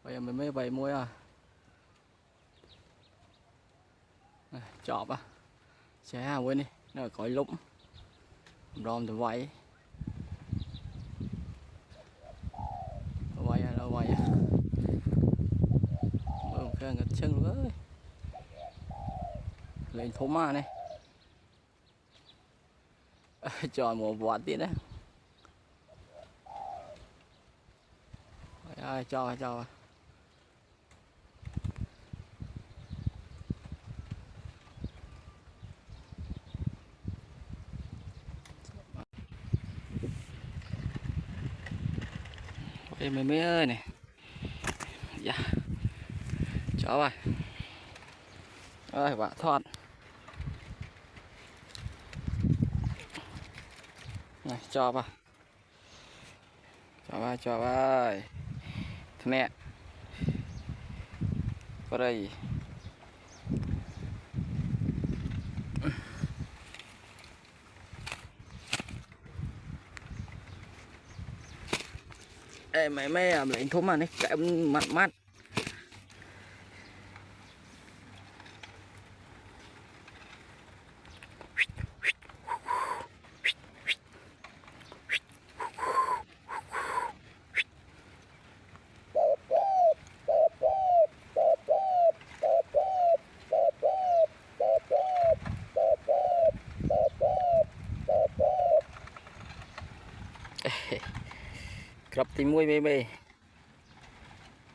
bây giờ mình mới bày muối à. Này, chọp à xé à quên đi nó cõi lũng ròm từ vậy vậy là vậy mưa cái ngật chân với lên thố ma này tròn một vọt tí đấy ai cho em mới ơi này dạ cho rồi ơi bạn thoát này cho ơi nè có đây ê mày mày lấy thúng mà này cái mặt mát gặp thì mui bê bê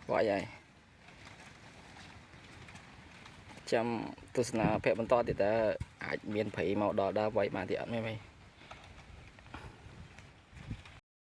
gọi vậy chăm tôi là phép bắn to thì ta miền phải màu đỏ đa vậy mà thì ăn mày